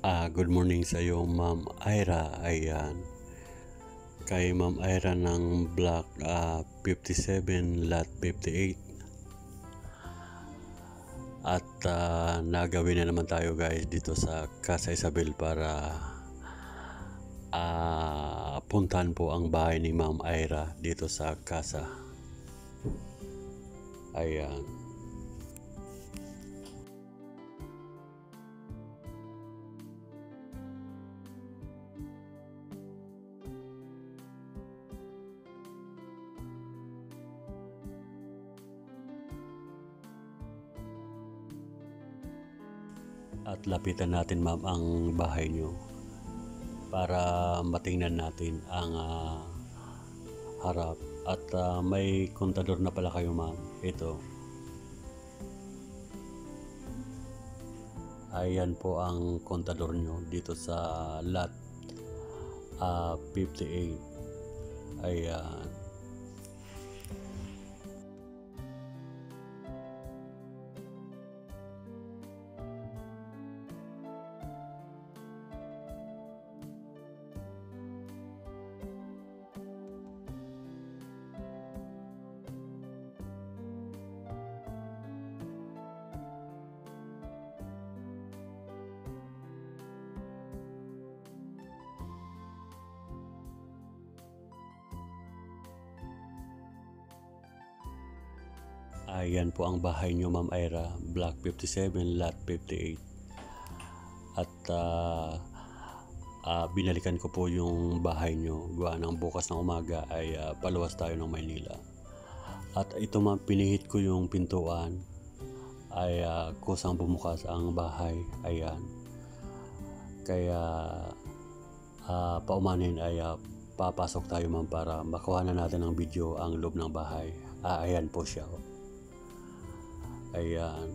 Good morning sa iyo, Ma'am Ira. Ayan. Kay Ma'am Ira ng Block 57, Lot 58. At nagawin na naman tayo guys dito sa Casa Isabel para puntahan po ang bahay ni Ma'am Ira dito sa Casa. Ayan. At lapitan natin ma'am ang bahay nyo para matingnan natin ang harap. At may kontador na pala kayo ma'am. Ito. Ayan po ang kontador nyo dito sa lot 58. Ayan. Ayan po ang bahay nyo Ma'am Ira, Block 57, Lot 58. At binalikan ko po yung bahay nyo. Gawa ng bukas ng umaga ay paluwas tayo ng Maynila. At ito ma'am, pinihit ko yung pintuan ay kusang bumukas ang bahay. Ayan. Kaya paumanin ay papasok tayo ma'am para makuha na natin ng video ang loob ng bahay. Ayan po siya. Ayan.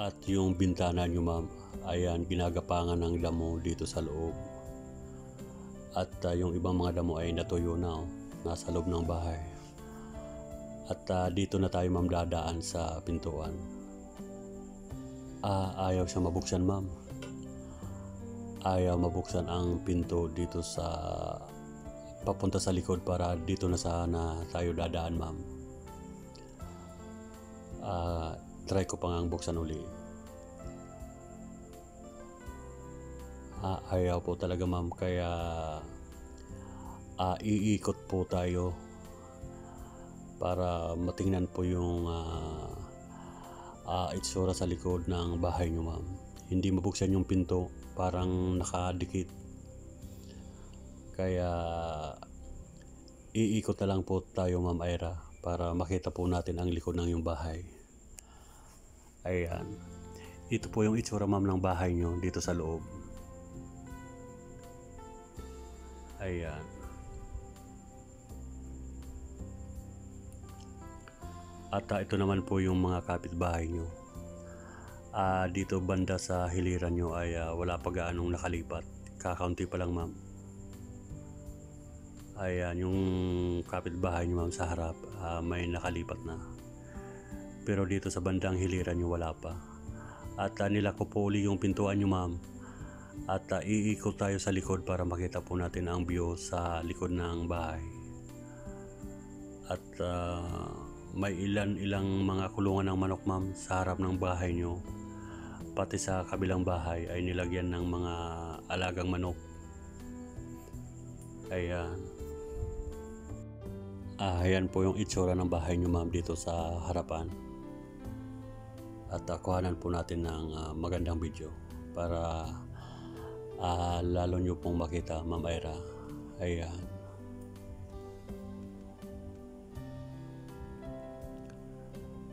At yung bintana nyo ma'am, ayan, ginagapangan ng damo dito sa loob. At yung ibang mga damo ay natuyo na, nasa loob ng bahay. At dito na tayo ma'am dadaan sa pintuan. Ayaw siya mabuksan ma'am. Ayaw mabuksan ang pinto dito sa papunta sa likod para dito na sana tayo dadaan ma'am. Try ko pang buksan uli. Ayaw po talaga ma'am, kaya iikot po tayo para matingnan po yung itsura sa likod ng bahay nyo ma'am. Hindi mabuksan yung pinto, parang nakadikit. Kaya iikot na lang po tayo ma'am Ira para makita po natin ang likod ng yung bahay. Ayan. Ito po yung itsura ma'am ng bahay nyo dito sa loob. Ayan. At ito naman po yung mga kapitbahay nyo. Dito banda sa hiliran nyo ay wala pa gaanong nakalipat. Kakaunti pa lang ma'am. Ayan, yung kapitbahay nyo ma'am sa harap may nakalipat na. Pero dito sa bandang hiliran nyo wala pa. At nilako po uli yung pintuan nyo ma'am. At iikot tayo sa likod para makita po natin ang view sa likod ng bahay. At may ilang mga kulungan ng manok ma'am sa harap ng bahay nyo. Pati sa kabilang bahay ay nilagyan ng mga alagang manok. Ayan. Ayan po yung itsura ng bahay nyo ma'am dito sa harapan. At kuhanan po natin ng magandang video para lalo nyo pong makita ma'am Ira. Ayan.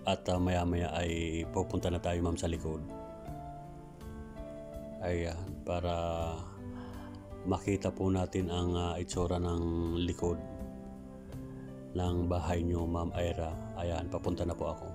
At maya maya ay pupunta na tayo ma'am sa likod. Ayan, para makita po natin ang itsura ng likod ng bahay nyo, Ma'am Ira. Ayan, papunta na po ako.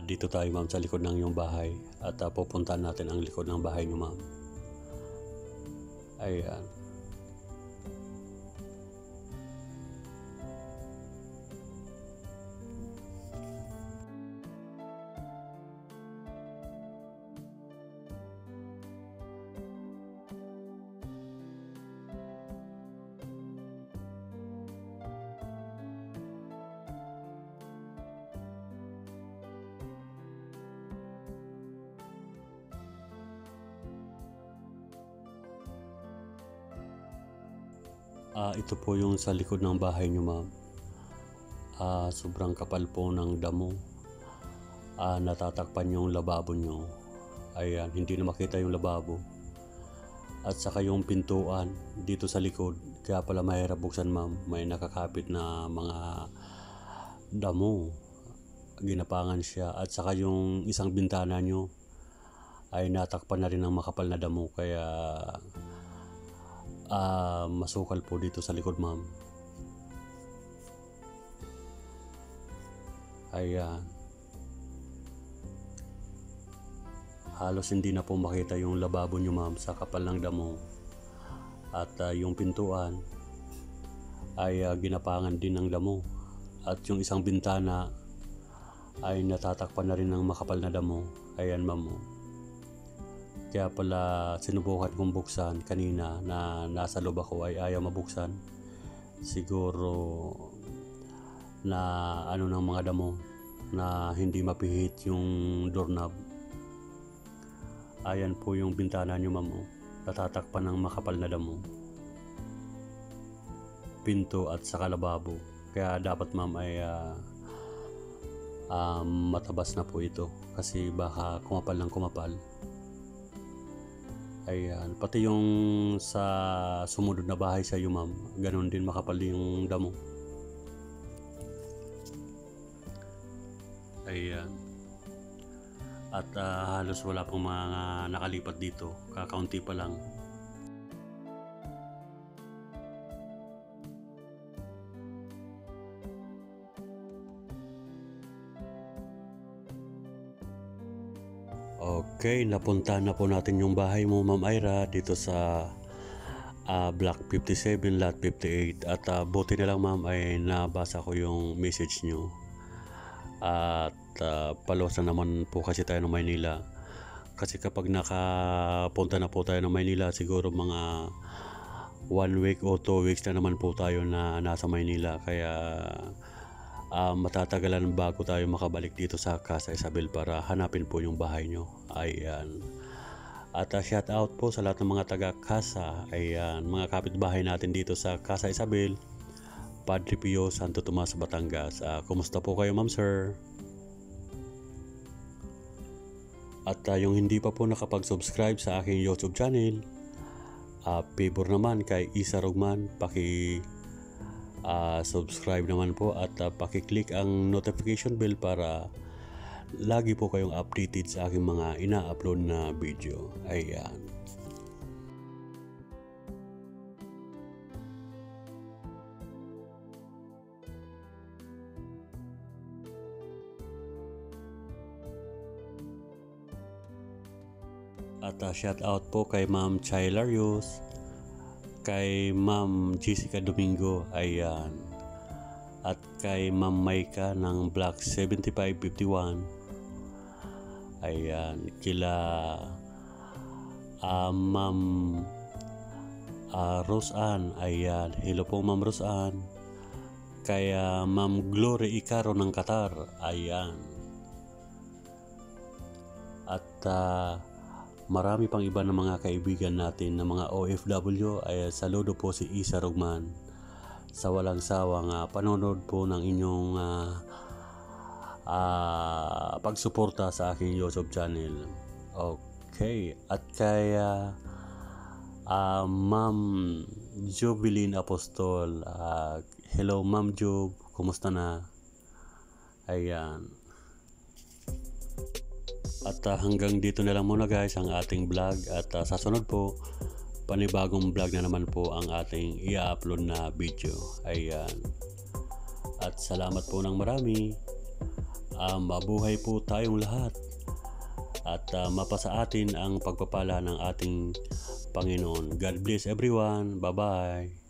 Dito tayo, ma'am, sa likod ng iyong bahay at pupuntahan natin ang likod ng bahay niyo, ma'am. Ayan. Ito po yung sa likod ng bahay nyo, ma'am. Sobrang kapal po ng damo. Natatakpan yung lababo nyo. Ayan, hindi na makita yung lababo. At saka yung pintuan dito sa likod. Kaya pala mahirap buksan, ma'am. May nakakapit na mga damo. Ginapangan siya. At saka yung isang bintana nyo ay natakpan na rin ng makapal na damo. Kaya masukal po dito sa likod, ma'am. Ayan. Halos hindi na po makita yung lababo nyo, ma'am, sa kapal ng damo. At yung pintuan ay ginapangan din ng damo. At yung isang bintana ay natatakpan na rin ng makapal na damo. Ayan, ma'am. Kaya pala sinubukan kong buksan kanina na nasa loob ako ay ayaw mabuksan. Siguro na ano ng mga damo na hindi mapihit yung doorknob. Ayan po yung bintana nyo, ma'am. Natatakpan ng makapal na damo. Pinto at saka lababo. Kaya dapat, ma'am, ay matabas na po ito. Kasi baka kumapal ng kumapal. Ayan, pati yung sa sumunod na bahay sa iyo, ma'am, ganun din makapal yung damo. Ayan. At halos wala pong mga nakalipat dito, kakaunti pa lang. Okay, napunta na po natin yung bahay mo, Ma'am Ira, dito sa Block 57, Lot 58. At buti na lang, ma'am, ay nabasa ko yung message nyo. At palos na naman po kasi tayo ng Maynila. Kasi kapag nakapunta na po tayo ng Maynila, siguro mga 1 week o 2 weeks na naman po tayo na nasa Maynila. Kaya matatagalan bago tayo makabalik dito sa Casa Isabel para hanapin po yung bahay nyo. Ayan. At shout out po sa lahat ng mga taga Casa. Ayan, mga kapitbahay natin dito sa Casa Isabel, Padre Pio, Santo Tomas, Batangas. Kumusta po kayo, ma'am, sir? At yung hindi pa po nakapag-subscribe sa aking YouTube channel, favor naman kay Isa Rugman, subscribe naman po at paki-click ang notification bell para lagi po kayong updated sa aking mga ina-upload na video. Ayan. At shout out po kay Ma'am Chailarius, kay Ma'am Jessica Domingo, ayan. At kay Ma'am Maika ng Black 7551. Ayan, kila Ma'am Roseanne, ayan. Hello po Ma'am Roseanne. Kaya Ma'am Glory Icaro ng Qatar, ayan. At marami pang iba ng mga kaibigan natin na mga OFW, ay saludo po si Isa Rugman sa walang sawang panonood po ng inyong pagsuporta sa aking YouTube channel. Okay, at kaya Ma'am Jubilin Apostol, hello Ma'am Jub, kumusta na? Ayan. At hanggang dito na lang muna guys ang ating vlog, at sa sunod po panibagong vlog na naman po ang ating i-upload na video. Ayan. At salamat po ng marami. Mabuhay po tayong lahat at mapasa atin ang pagpapala ng ating Panginoon. God bless everyone. Bye bye.